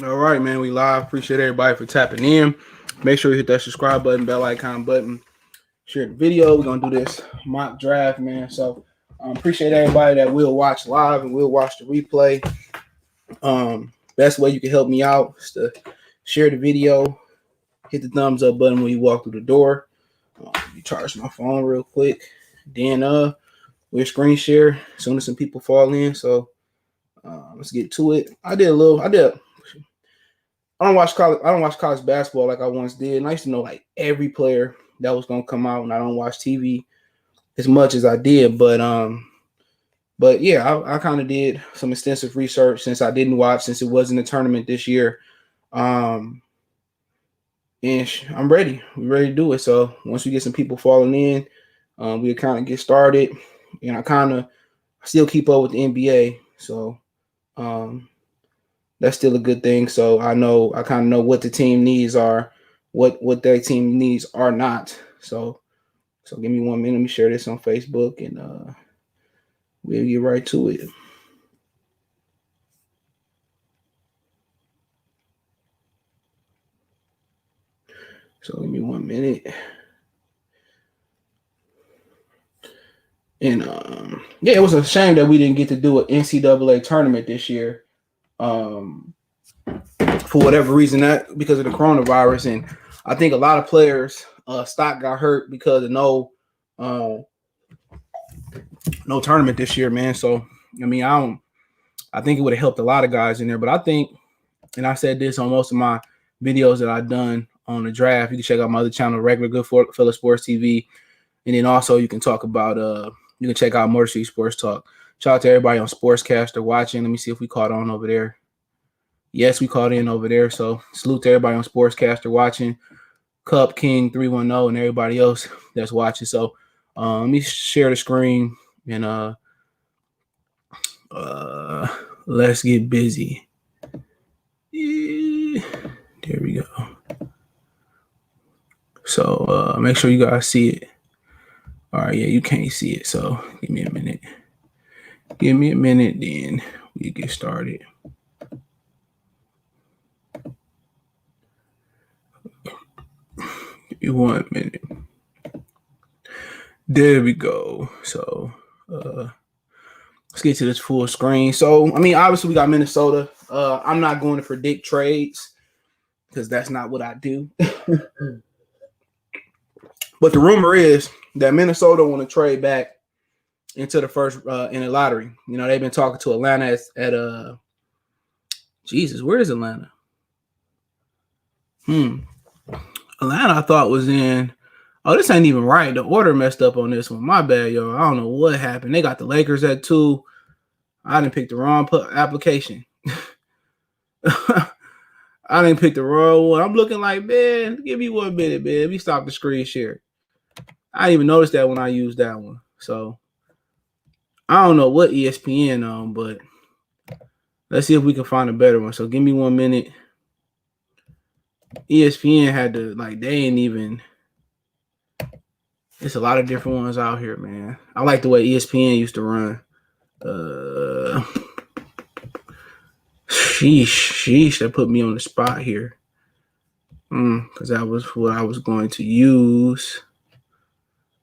All right, man. We live. Appreciate everybody for tapping in. Make sure you hit that subscribe button, bell icon button. Share the video. We're gonna do this mock draft, man. So appreciate everybody that will watch live and will watch the replay. Best way you can help me out is to share the video, hit the thumbs up button when you walk through the door. Let me charge my phone real quick. Then we'll screen share as soon as some people fall in. So let's get to it. I don't watch college. I don't watch college basketball like I once did. And I used to know like every player that was gonna come out, and I don't watch TV as much as I did. But yeah, I kind of did some extensive research since I didn't watch since it wasn't a tournament this year. Um, and I'm ready. We're ready to do it. So once we get some people falling in, we'll kind of get started. And I kind of still keep up with the NBA. So um, that's still a good thing. So I kind of know what the team needs are, what their team needs are not. So give me 1 minute. Let me share this on Facebook, and we'll get right to it. So give me 1 minute. And yeah, it was a shame that we didn't get to do an NCAA tournament this year. For whatever reason, that because of the coronavirus, and I think a lot of players stock got hurt because of no tournament this year, man. So I mean, I think it would have helped a lot of guys in there, but I think, and I said this on most of my videos that I've done on the draft. You can check out my other channel, Regular Good Fella Sports TV, and then also you can talk about you can check out Motor Street Sports Talk. Shout out to everybody on Sportscastr watching. Let me see if we caught on over there. Yes, we caught in over there. So salute to everybody on Sportscastr watching. Cup King 310 and everybody else that's watching. So let me share the screen and let's get busy. Yeah, there we go. So make sure you guys see it. All right, yeah, you can't see it, so give me a minute. Give me a minute, then we get started. Give me 1 minute. There we go. So let's get to this full screen. So I mean, obviously we got Minnesota. I'm not going to predict trades because that's not what I do. But the rumor is that Minnesota want to trade back into the first in the lottery. You know, they've been talking to Atlanta at Jesus, where is Atlanta? Atlanta, I thought was in. Oh, this ain't even right. The order messed up on this one. My bad, yo. I don't know what happened. They got the Lakers at 2. I didn't pick the wrong application. I didn't pick the wrong one. I'm looking like, man, give me 1 minute, man. Let me stop the screen share. I didn't even notice that when I used that one. So I don't know what ESPN on, but let's see if we can find a better one. So give me 1 minute. ESPN had to, like, they ain't even. It's a lot of different ones out here, man. I like the way ESPN used to run. Sheesh, that put me on the spot here. Because that was what I was going to use.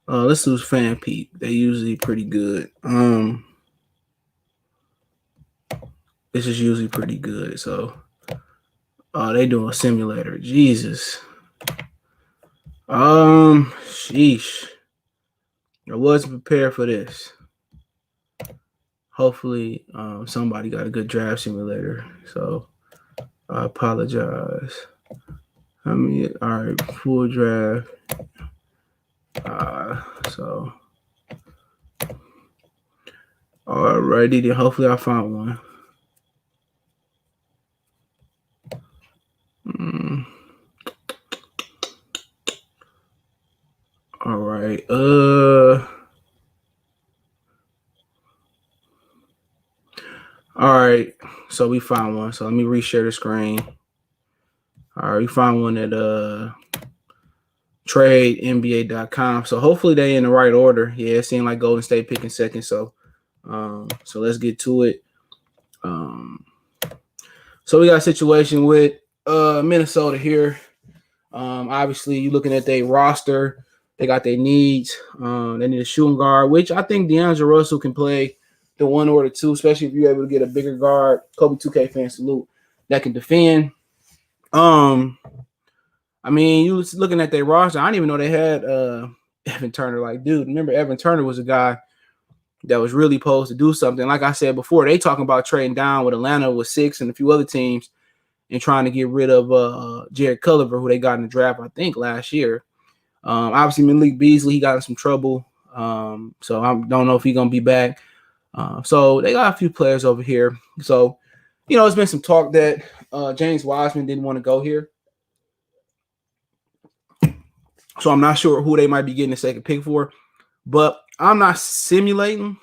Let's use FanPeep. They're usually pretty good. This is usually pretty good. So, they doing a simulator. Jesus. Sheesh. I wasn't prepared for this. Hopefully, somebody got a good draft simulator. So, I apologize. All right, full draft. So, alrighty, then hopefully I found one. All right. All right. So we found one. So let me reshare the screen. All right, we found one at TradeNBA.com. So hopefully they in the right order. Yeah, it seemed like Golden State picking second. So let's get to it. So So we got a situation with Minnesota here. Obviously, you're looking at their roster. They got their needs. They need a shooting guard, which I think D'Angelo Russell can play the 1 or the 2, especially if you're able to get a bigger guard. Kobe 2K fan salute that can defend. I mean, you was looking at their roster. I didn't even know they had Evan Turner. Like, dude, remember Evan Turner was a guy that was really supposed to do something. Like I said before, they talking about trading down with Atlanta with 6 and a few other teams and trying to get rid of Jared Culliver, who they got in the draft, I think, last year. Obviously, Malik Beasley, he got in some trouble. So I don't know if he's going to be back. So they got a few players over here. So, it's been some talk that James Wiseman didn't want to go here. So I'm not sure who they might be getting the second pick for. But I'm not simulating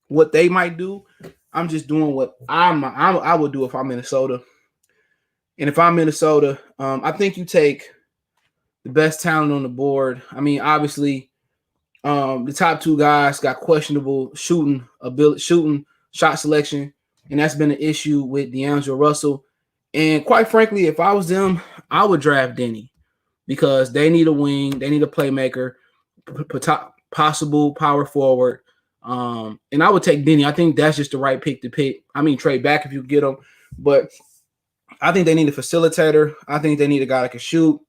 what they might do. I'm just doing what I would do if I'm Minnesota. And if I'm Minnesota, I think you take the best talent on the board. I mean, obviously, the top 2 guys got questionable shooting shot selection, and that's been an issue with D'Angelo Russell. And quite frankly, if I was them, I would draft Denny because they need a wing, they need a playmaker, possible power forward. And I would take Denny. I think that's just the right pick to pick. I mean, trade back if you get him, but I think they need a facilitator. I think they need a guy that can shoot.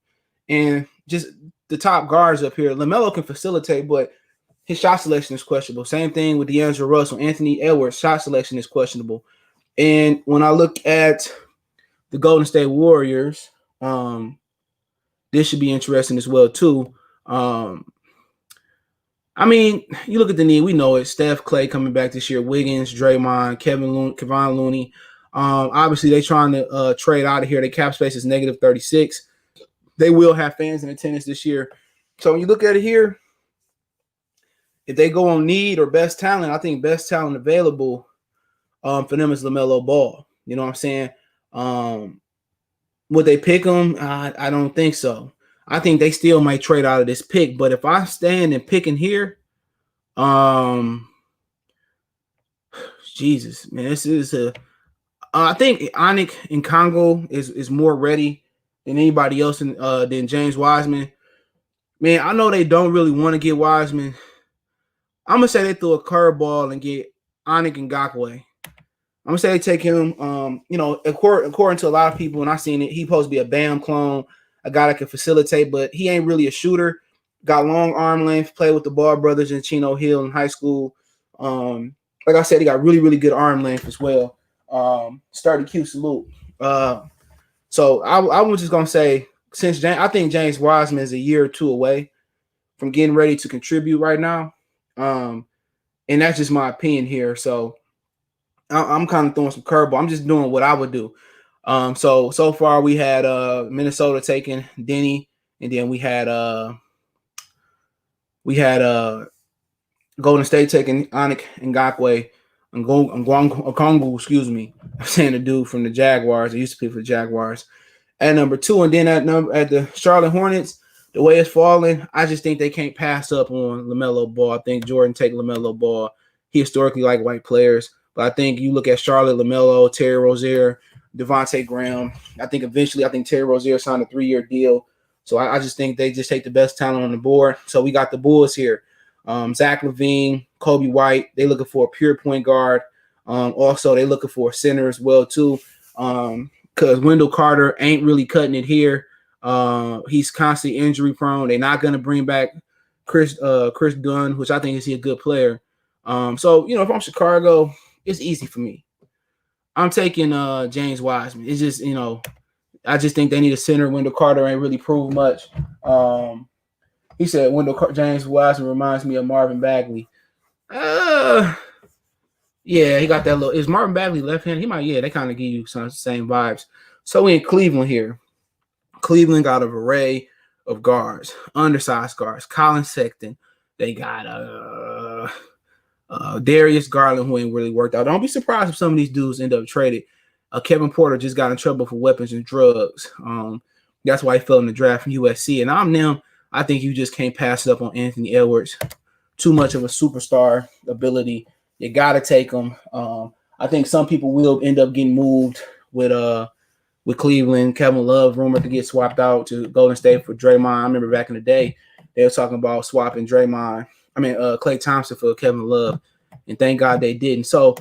And just the top guards up here, LaMelo can facilitate, but his shot selection is questionable. Same thing with D'Angelo Russell. Anthony Edwards' shot selection is questionable. And when I look at the Golden State Warriors, this should be interesting as well, too. I mean, you look at the need. We know it. Steph, Clay coming back this year. Wiggins, Draymond, Kevon Looney. Obviously, they're trying to trade out of here. Their cap space is negative 36. They will have fans in attendance this year. So when you look at it here, if they go on need or best talent, I think best talent available for them is LaMelo Ball. You know what I'm saying? Would they pick him? I don't think so. I think they still might trade out of this pick. But if I stand and picking here, Jesus, man, this is I think Anik and Congo is more ready than anybody else than James Wiseman. Man, I know they don't really want to get Wiseman. I'm gonna say they throw a curveball and get Anik Ngakoue. I'm gonna say they take him. According to a lot of people, and I seen it, he supposed to be a Bam clone, a guy that can facilitate, but he ain't really a shooter. Got long arm length. Played with the Ball brothers in Chino Hill in high school. Like I said, he got really, really good arm length as well. Started Q salute. So I was just gonna say, since I think James Wiseman is a year or 2 away from getting ready to contribute right now, and that's just my opinion here. So I'm kind of throwing some curveball. I'm just doing what I would do. So far we had Minnesota taking Denny, and then we had Golden State taking Anik Ngakoue and Okongwu, excuse me. I'm saying the dude from the Jaguars. I used to play for the Jaguars. At number 2, and then at the Charlotte Hornets, the way it's falling, I just think they can't pass up on LaMelo Ball. I think Jordan take LaMelo Ball. He historically liked white players. But I think you look at Charlotte, LaMelo, Terry Rozier, Devontae Graham. I think Terry Rozier signed a 3-year deal. So I just think they just take the best talent on the board. So we got the Bulls here. Zach LaVine, Kobe White. They looking for a pure point guard. Also, they looking for a center as well, too. Because Wendell Carter ain't really cutting it here. He's constantly injury prone. They're not going to bring back Chris Dunn, which I think is a good player. So, if I'm Chicago, it's easy for me. I'm taking James Wiseman. It's just, I just think they need a center. Wendell Carter ain't really proved much. He said James Wiseman reminds me of Marvin Bagley. Yeah, he got that little. Is Marvin Bagley left-handed? He might. Yeah, they kind of give you some same vibes. So we in Cleveland here. Cleveland got an array of guards, undersized guards. Colin Sexton. They got Darius Garland, who ain't really worked out. Don't be surprised if some of these dudes end up traded. Kevin Porter just got in trouble for weapons and drugs. That's why he fell in the draft from USC. And I'm them. I think you just can't pass it up on Anthony Edwards. Too much of a superstar ability. You got to take him. I think some people will end up getting moved with with Cleveland. Kevin Love rumored to get swapped out to Golden State for Draymond. I remember back in the day they were talking about swapping Klay Thompson for Kevin Love, and thank God they didn't. So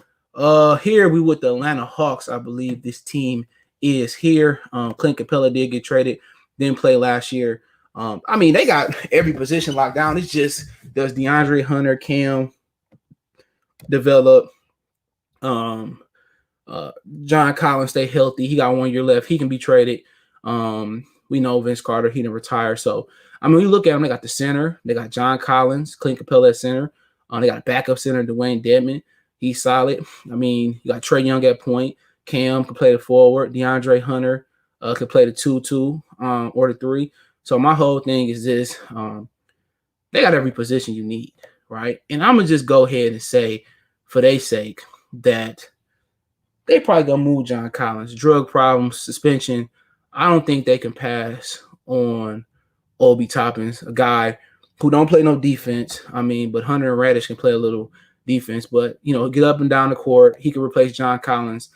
here we with the Atlanta Hawks. I believe this team is here. Clint Capella did get traded, didn't play last year. They got every position locked down. It's just does DeAndre Hunter, Cam develop? John Collins stay healthy. He got 1 year left. He can be traded. We know Vince Carter, he didn't retire. So, we look at them, they got the center. They got John Collins, Clint Capella at center. They got a backup center, Dwayne Dedmon. He's solid. You got Trae Young at point. Cam can play the forward. DeAndre Hunter could play the 2-2 or the 3. So my whole thing is this. They got every position you need, right? And I'm going to just go ahead and say, for their sake, that they probably going to move John Collins. Drug problems, suspension. I don't think they can pass on Obi Toppins, a guy who don't play no defense. But Hunter and Radish can play a little defense. But, get up and down the court. He can replace John Collins.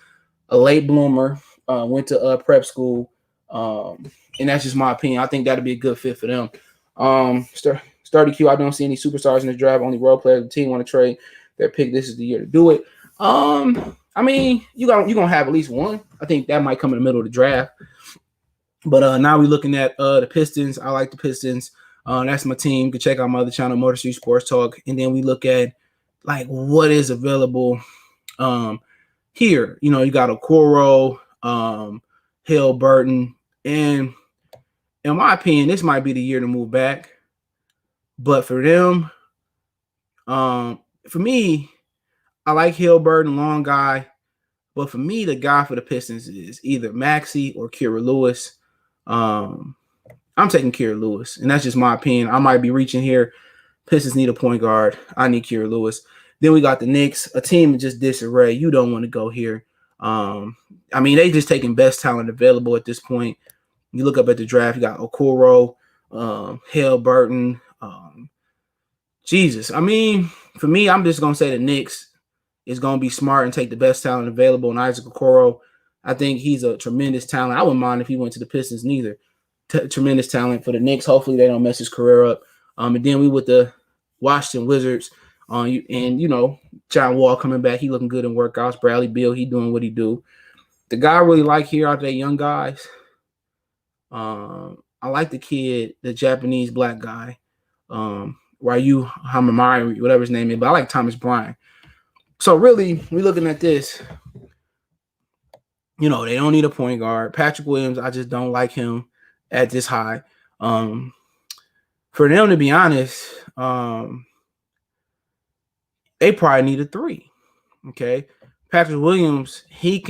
A late bloomer, went to prep school. And that's just my opinion. I think that'd be a good fit for them. Starting Q, I don't see any superstars in the draft. Only role players. The team want to trade their pick. This is the year to do it. You're gonna have at least one. I think that might come in the middle of the draft. But now we're looking at the Pistons. I like the Pistons. That's my team. You can check out my other channel, Motor City Sports Talk. And then we look at what is available here. You got Okoro, Halliburton, and in my opinion, this might be the year to move back. But for them, for me, I like Halliburton, long guy. But for me, the guy for the Pistons is either Maxey or Kira Lewis. I'm taking Kira Lewis, and that's just my opinion. I might be reaching here. Pistons need a point guard. I need Kira Lewis. Then we got the Knicks, a team in just disarray. You don't want to go here. They just taking best talent available at this point. You look up at the draft, you got Okoro, Halliburton. For me, I'm just going to say the Knicks is going to be smart and take the best talent available. And Isaac Okoro, I think he's a tremendous talent. I wouldn't mind if he went to the Pistons neither. Tremendous talent for the Knicks. Hopefully they don't mess his career up. And then we with the Washington Wizards. John Wall coming back. He looking good in workouts. Bradley Beal, he doing what he do. The guy I really like here out there, young guys. I like the kid, the Japanese black guy. Ryu Hamamari, whatever his name is. But I like Thomas Bryant. So really, we're looking at this. They don't need a point guard. Patrick Williams, I just don't like him at this high. For them, to be honest, they probably need a 3. Okay. Patrick Williams, he's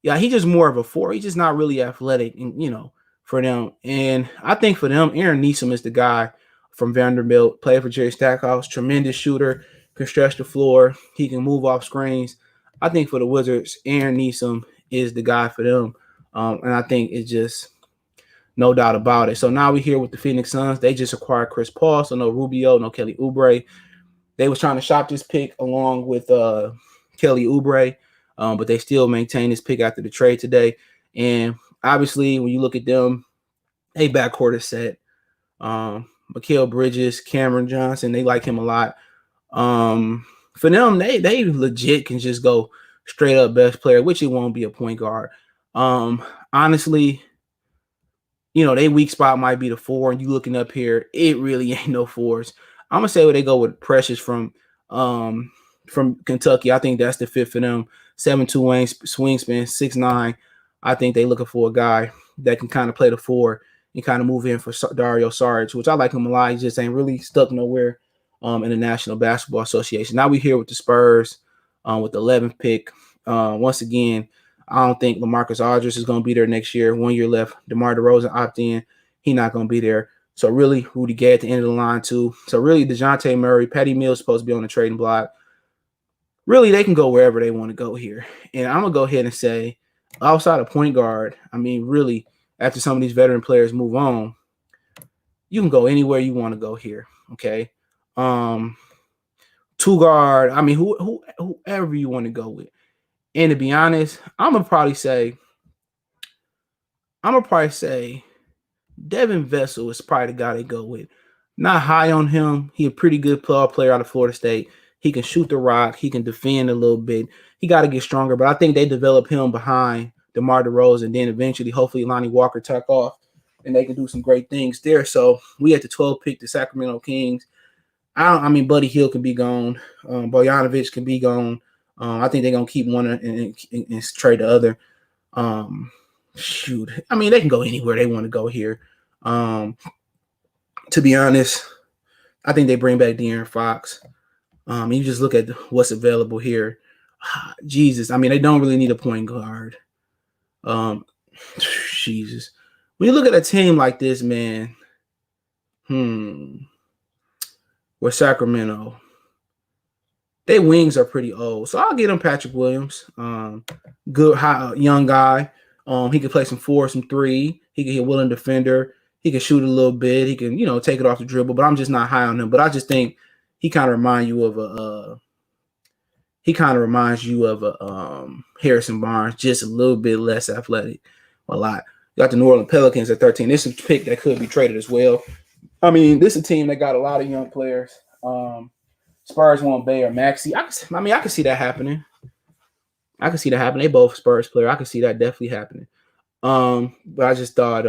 just more of a 4. He's just not really athletic, and for them. And I think for them, Aaron Neeson is the guy from Vanderbilt, played for Jerry Stackhouse, tremendous shooter, can stretch the floor. He can move off screens. I think for the Wizards, Aaron Neeson is the guy for them. And I think it's just no doubt about it. So now we're here with the Phoenix Suns. They just acquired Chris Paul, so no Rubio, no Kelly Oubre. They was trying to shop this pick along with Kelly Oubre, but they still maintain this pick after the trade today. And obviously, when you look at them, they backcourt is set. Mikal Bridges, Cameron Johnson, they like him a lot. For them, they legit can just go straight up best player, which it won't be a point guard. Honestly, they weak spot might be the 4, and you looking up here, it really ain't no 4s. I'm gonna say where they go with Precious from Kentucky. I think that's the fit for them. 7'2" wingspan, 6'9". I think they looking for a guy that can kind of play the 4 and kind of move in for Dario Saric, which I like him a lot. He just ain't really stuck nowhere in the National Basketball Association. Now we here with the Spurs with the 11th pick. Once again, I don't think LaMarcus Aldridge is going to be there next year. 1 year left. DeMar DeRozan opt-in. He not going to be there. So really, Rudy Gay at the end of the line too. So really, DeJounte Murray, Patty Mills supposed to be on the trading block. Really, they can go wherever they want to go here. And I'm going to go ahead and say, outside of point guard, really, after some of these veteran players move on, you can go anywhere you want to go here, okay? 2 guard, whoever you want to go with. And to be honest, I'm going to probably say I'm gonna probably say Devin Vessel is probably the guy they go with. Not high on him. He a pretty good player out of Florida State. He can shoot the rock. He can defend a little bit. He got to get stronger, but I think they develop him behind DeMar DeRozan, and then eventually, hopefully, Lonnie Walker tuck off, and they can do some great things there. So we at the 12th pick, the Sacramento Kings. I mean, Buddy Hield can be gone. Bojanovic can be gone. I think they're gonna keep one and trade the other. Shoot, I mean, they can go anywhere they want to go here. To be honest, I think they bring back De'Aaron Fox. You just look at what's available here. Jesus, I mean, they don't really need a point guard. Jesus, when you look at a team like this, man, with Sacramento, their wings are pretty old, so I'll get them Patrick Williams. Good, high, young guy. He can play some 4, some 3. He can be a willing defender. He can shoot a little bit. He can, take it off the dribble. But I'm just not high on him. But I just think he kind of reminds you of a Harrison Barnes, just a little bit less athletic. A lot. You got the New Orleans Pelicans at 13. This is a pick that could be traded as well. I mean, this is a team that got a lot of young players. Spurs want Bay or Maxey. I can see that happening. They both Spurs player. I can see that definitely happening. But I just thought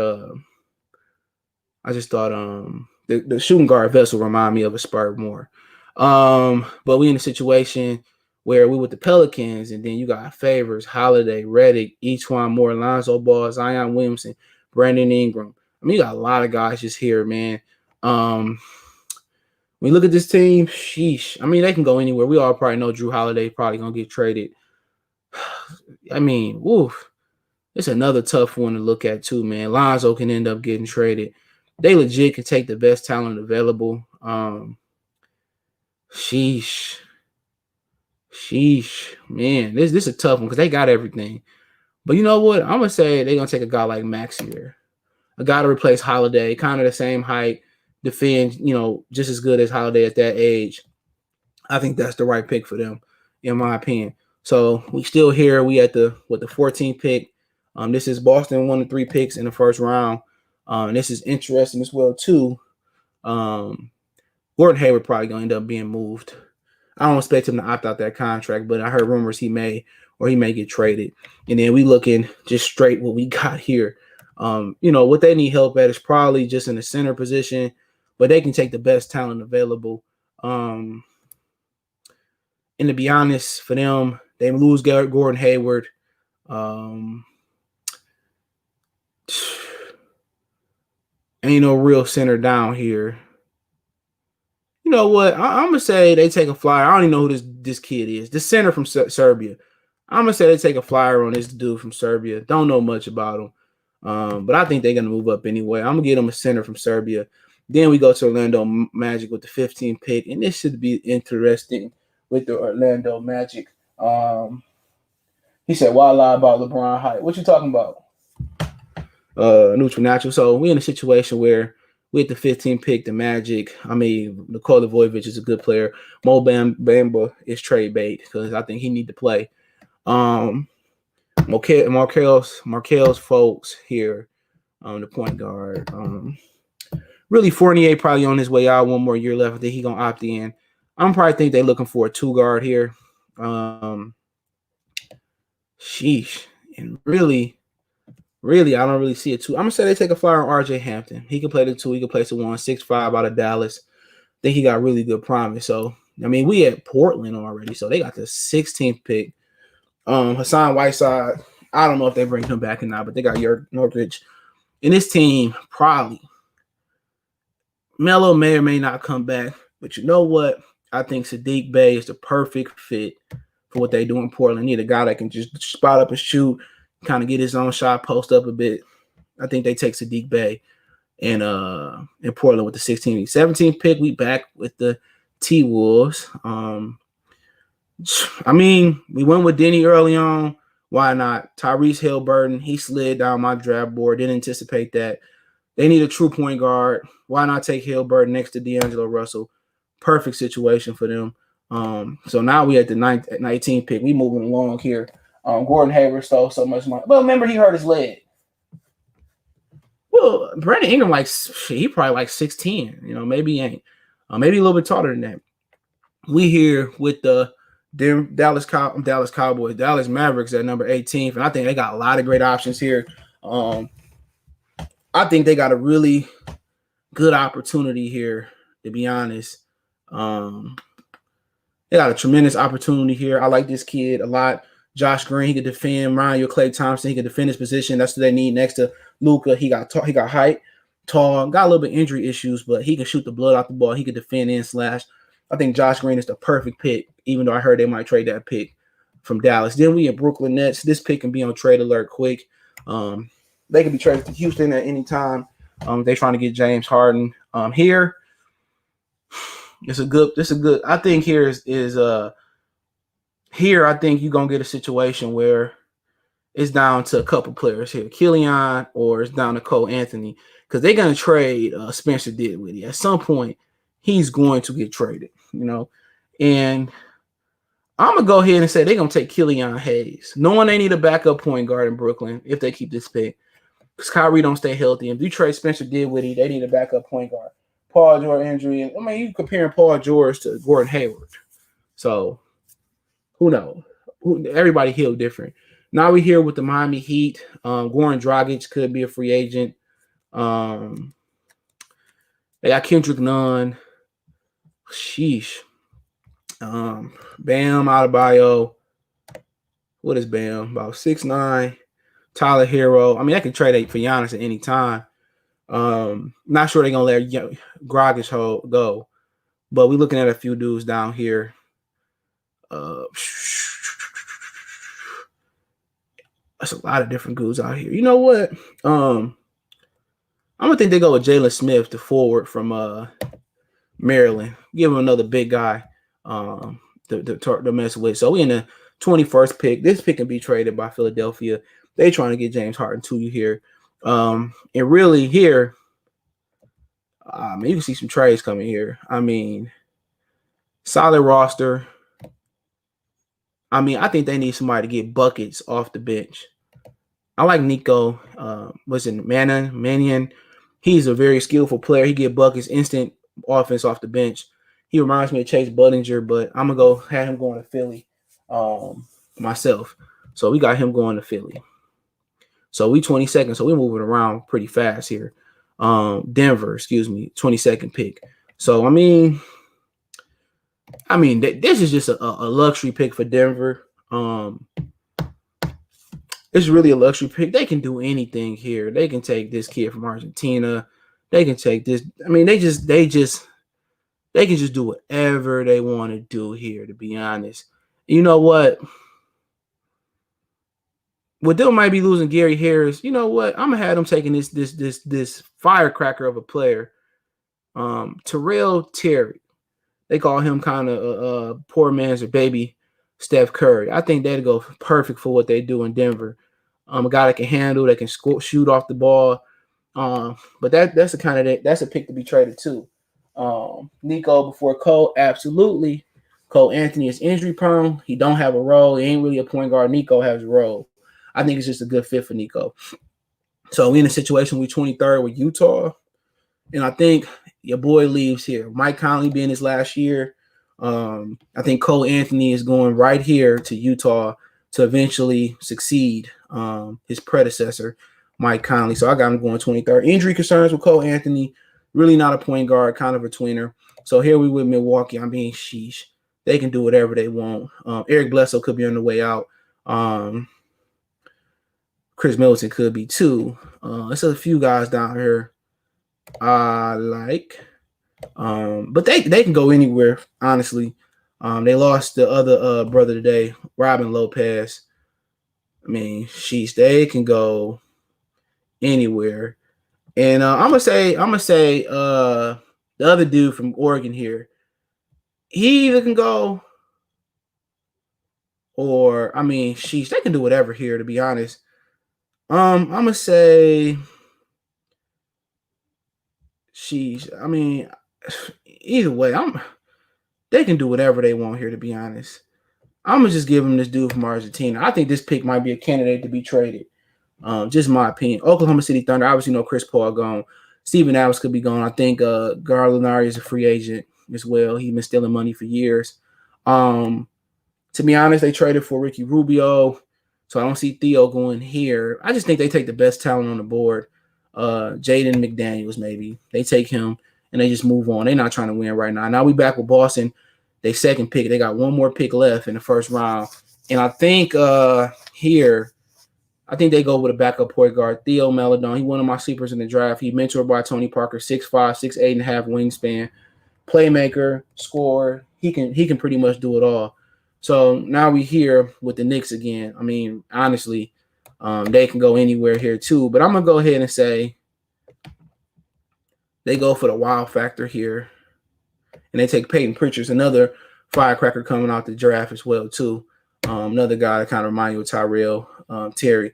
the shooting guard Vessel remind me of a Spur more. But we in a situation where we with the Pelicans, and then you got Favors, Holiday, Redick, E'Twaun Moore, Lonzo Ball, Zion Williamson, Brandon Ingram. I mean, you got a lot of guys just here, man. When you look at this team, sheesh. I mean, they can go anywhere. We all probably know Drew Holiday probably gonna get traded. I mean, woof. It's another tough one to look at too, man. Lonzo can end up getting traded. They legit can take the best talent available. Sheesh, man. This is a tough one because they got everything. But you know what? I'm gonna say they're gonna take a guy like Maxey here, a guy to replace Holiday, kind of the same height, defend, just as good as Holiday at that age. I think that's the right pick for them, in my opinion. So we still here. We at the 14th pick. This is Boston 1 to 3 picks in the first round. And this is interesting as well too. Gordon Hayward probably gonna end up being moved. I don't expect him to opt out that contract, but I heard rumors he may get traded. And then we looking just straight what we got here. What they need help at is probably just in the center position, but they can take the best talent available. And to be honest, for them, they lose Gordon Hayward. Ain't no real center down here. You know what? I'm gonna say they take a flyer. I don't even know who this kid is. The center from Serbia. I'm gonna say they take a flyer on this dude from Serbia. Don't know much about him, but I think they're gonna move up anyway. I'm gonna get them a center from Serbia. Then we go to Orlando Magic with the 15th pick, and this should be interesting with the Orlando Magic. He said, "Why lie about LeBron height? What you talking about?" Neutral natural. So we're in a situation where we at the 15th pick, the Magic. I mean, Nikola Vujovic is a good player. Mo Bamba is trade bait because I think he need to play. Markel's folks here, the point guard. Really, Fournier probably on his way out. 1 more year left. I think he gonna opt in. I'm probably think they're looking for a 2 guard here. Sheesh, and really, I don't really see a 2. I'm gonna say they take a flyer on RJ Hampton. He can play the 2. He can play the 1. 6'5" out of Dallas. I think he got really good promise. So I mean, we at Portland already. So they got the 16th pick. Hassan Whiteside. I don't know if they bring him back or not, but they got Nurkic. And this team probably Melo may or may not come back. But you know what? I think Sadiq Bey is the perfect fit for what they do in Portland. Need a guy that can just spot up and shoot, kind of get his own shot, post up a bit. I think they take Sadiq Bey in Portland with the 16th. 17th pick, we back with the T-Wolves. I mean, we went with Denny early on. Why not? Tyrese Haliburton, he slid down my draft board. Didn't anticipate that. They need a true point guard. Why not take Haliburton next to D'Angelo Russell? Perfect situation for them. So now we at the 19th pick. We moving along here. Gordon Hayward stole so much money. But remember, he hurt his leg. Well, Brandon Ingram, like, he probably like 6'10", maybe he ain't. Maybe a little bit taller than that. We here with the Dallas Cowboys, Dallas Mavericks at number 18th, and I think they got a lot of great options here. I think they got a really good opportunity here, to be honest. They got a tremendous opportunity here. I like this kid a lot. Josh Green, he could defend. Ryan Klay Thompson, he could defend his position. That's what they need next to Luka. He got height, tall, got a little bit injury issues, but he can shoot the blood out the ball. He could defend and slash. I think Josh Green is the perfect pick, even though I heard they might trade that pick from Dallas. Then we have Brooklyn Nets. This pick can be on trade alert quick. They can be traded to Houston at any time. They're trying to get James Harden. Here, it's a good. I think here here I think you're gonna get a situation where it's down to a couple players here, Killian, or it's down to Cole Anthony, because they're gonna trade Spencer Dinwiddie at some point. He's going to get traded, and I'm gonna go ahead and say they're gonna take Killian Hayes, knowing they need a backup point guard in Brooklyn if they keep this pick, because Kyrie don't stay healthy. If you trade Spencer Dinwiddie, they need a backup point guard. Paul George injury, and I mean, you comparing Paul George to Gordon Hayward, so who knows? Everybody healed different. Now we're here with the Miami Heat. Goran Dragic could be a free agent. They got Kendrick Nunn. Sheesh. Bam Adebayo. What is Bam? About 6'9". Tyler Hero. I mean, I can trade for Giannis at any time. Not sure they're gonna let Dragic go, but we're looking at a few dudes down here. That's a lot of different dudes out here. You know what? I'm gonna think they go with Jalen Smith, the forward from Maryland. Give him another big guy to mess with. So we in the 21st pick. This pick can be traded by Philadelphia. They trying to get James Harden to you here. And really here, you can see some trades coming here. I mean, solid roster. I mean, I think they need somebody to get buckets off the bench. I like Nico. Mannion. He's a very skillful player. He get buckets, instant offense off the bench. He reminds me of Chase Budinger, but I'm gonna have him going to Philly myself. So we got him going to Philly. So we 22nd. So we're moving around pretty fast here. Denver, 22nd pick. So I mean, this is just a luxury pick for Denver. It's really a luxury pick. They can do anything here. They can take this kid from Argentina. They can take this. I mean, they can just do whatever they want to do here, to be honest. You know what? With them might be losing Gary Harris. You know what? I'm gonna have them taking this firecracker of a player. Terrell Terry. They call him kind of a poor man's or baby Steph Curry. I think that'd go perfect for what they do in Denver. A guy that can handle, that can shoot off the ball. But that's a pick to be traded too. Nico before Cole, absolutely. Cole Anthony is injury prone. He don't have a role. He ain't really a point guard. Nico has a role. I think it's just a good fit for Nico. So we in a situation with 23rd with Utah, and I think your boy leaves here. Mike Conley being his last year. I think Cole Anthony is going right here to Utah to eventually succeed his predecessor, Mike Conley. So I got him going 23rd. Injury concerns with Cole Anthony. Really not a point guard, kind of a tweener. So here we with Milwaukee. I mean, sheesh. They can do whatever they want. Eric Bledsoe could be on the way out. Chris Middleton could be too. There's a few guys down here I like. But they can go anywhere, honestly. They lost the other brother today, Robin Lopez. I mean, sheesh, they can go anywhere. And I'm gonna say the other dude from Oregon here, he either can go or sheesh, they can do whatever here, to be honest. I'm gonna say sheesh. I mean, either way, they can do whatever they want here, to be honest. I'm gonna just give them this dude from Argentina. I think this pick might be a candidate to be traded. Just my opinion. Oklahoma City Thunder, obviously, Chris Paul gone. Steven Adams could be gone. I think Gallinari is a free agent as well. He's been stealing money for years. To be honest, they traded for Ricky Rubio, so I don't see Theo going here. I just think they take the best talent on the board. Jaden McDaniels, maybe. They take him, and they just move on. They're not trying to win right now. Now we back with Boston. They second pick. They got one more pick left in the first round. And I think here, I think they go with a backup point guard, Theo Maledon. He one of my sleepers in the draft. He mentored by Tony Parker, 6'5", 6'8.5" wingspan, playmaker, scorer. He can pretty much do it all. So now we here with the Knicks again. I mean, honestly, they can go anywhere here too. But I'm gonna go ahead and say they go for the wow factor here, and they take Peyton Pritchard, another firecracker coming out the draft as well too. Another guy that kind of reminds you of Tyrell Terry.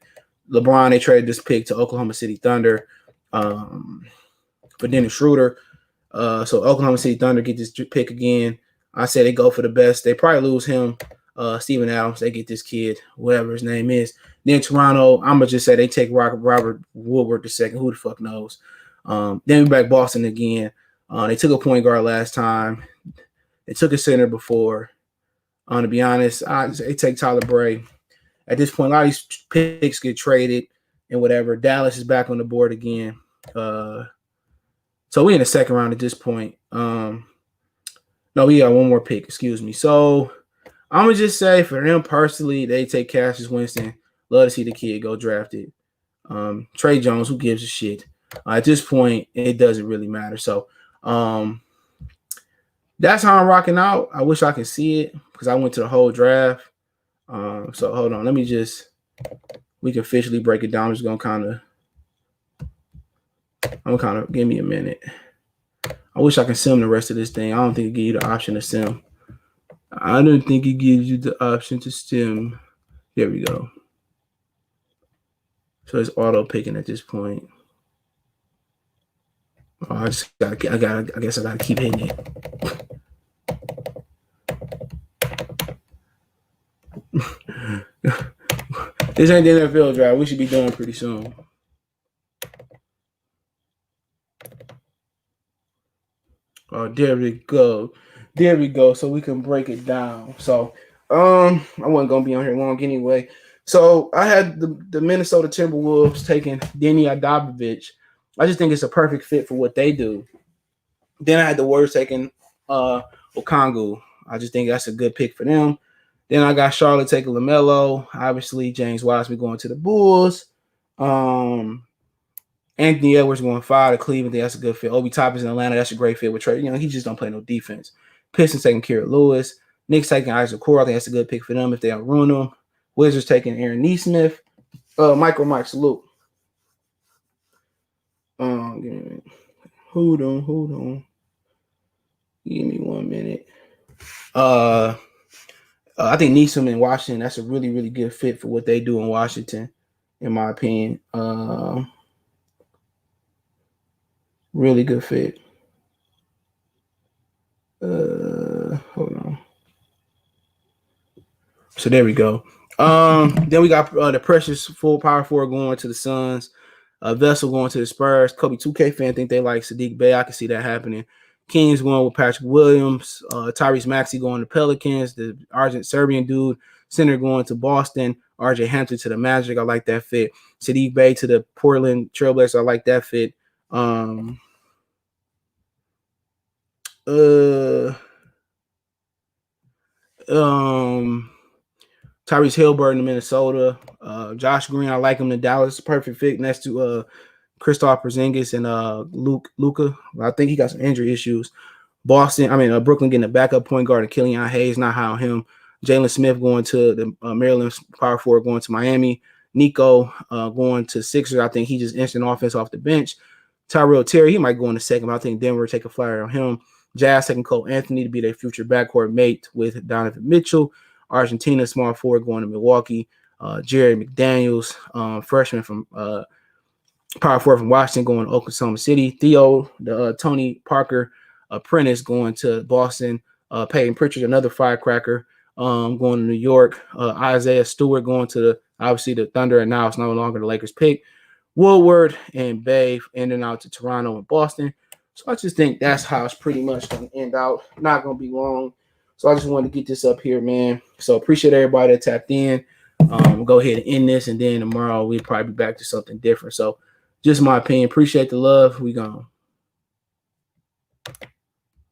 LeBron, they traded this pick to Oklahoma City Thunder for Dennis Schroeder. So Oklahoma City Thunder get this pick again. I say they go for the best. They probably lose him, Steven Adams. They get this kid, whatever his name is. Then Toronto, I'm going to just say they take Robert Woodward II. Who the fuck knows? Then we back Boston again. They took a point guard last time. They took a center before. To be honest, they take Tyler Bray. At this point, a lot of these picks get traded and whatever. Dallas is back on the board again. So we in the second round at this point. No, we got one more pick. Excuse me. So I'm going to just say for them personally, they take Cassius Winston. Love to see the kid go drafted. Trey Jones, who gives a shit? At this point, it doesn't really matter. So that's how I'm rocking out. I wish I could see it because I went to the whole draft. So hold on. We can officially break it down. I'm going to give me a minute. I wish I could sim the rest of this thing. I don't think it gives you the option to sim. I don't think it gives you the option to sim. There we go. So it's auto picking at this point. Oh, I guess I gotta keep hitting it. This ain't the NFL draft. We should be done pretty soon. Oh, there we go. There we go. So we can break it down. So I wasn't gonna be on here long anyway. So I had the Minnesota Timberwolves taking Denny Adabovich. I just think it's a perfect fit for what they do. Then I had the Warriors taking Okongwu. I just think that's a good pick for them. Then I got Charlotte taking LaMelo. Obviously, James Wiseman going to the Bulls. Anthony Edwards going 5 to Cleveland. That's a good fit. Obi Toppin's in Atlanta. That's a great fit with Trey. He just don't play no defense. Pistons taking Kira Lewis. Knicks taking Isaac Core. I think that's a good pick for them if they don't ruin them. Wizards taking Aaron Nesmith. Mike, salute. Give me a minute. Hold on. Give me 1 minute. I think Neeson in Washington, that's a really, really good fit for what they do in Washington, in my opinion. Really good fit. Hold on. So there we go. Then we got the precious full power forward going to the Suns. Vessel going to the Spurs. Kobe 2K fan think they like Sadiq Bey. I can see that happening. Kings going with Patrick Williams. Tyrese Maxey going to Pelicans. The Serbian dude. Center going to Boston. RJ Hampton to the Magic. I like that fit. Sadiq Bey to the Portland Trailblazers. I like that fit. Tyrese Haliburton to Minnesota. Josh Green, I like him to Dallas. Perfect fit next to Kristaps Porzingis and Luka. I think he got some injury issues. Brooklyn getting a backup point guard and Killian Hayes, not high on him. Jalen Smith going to the Maryland power forward, going to Miami. Nico going to Sixers. I think he just instant offense off the bench. Tyrell Terry, he might go in the second, but I think Denver take a flyer on him. Jazz taking Cole Anthony to be their future backcourt mate with Donovan Mitchell. Argentina small forward going to Milwaukee. Jerry McDaniels, freshman from power forward from Washington, going to Oklahoma City. Theo, the Tony Parker apprentice, going to Boston. Peyton Pritchard, another firecracker, going to New York. Isaiah Stewart going to the Obviously, the Thunder are now it's no longer the Lakers pick. Woodward and Bay ending out to Toronto and Boston. So I just think that's how it's pretty much going to end out. Not going to be long. So I just wanted to get this up here, man. So appreciate everybody that tapped in. Go ahead and end this, and then tomorrow we'll probably be back to something different. So just my opinion. Appreciate the love. We gone.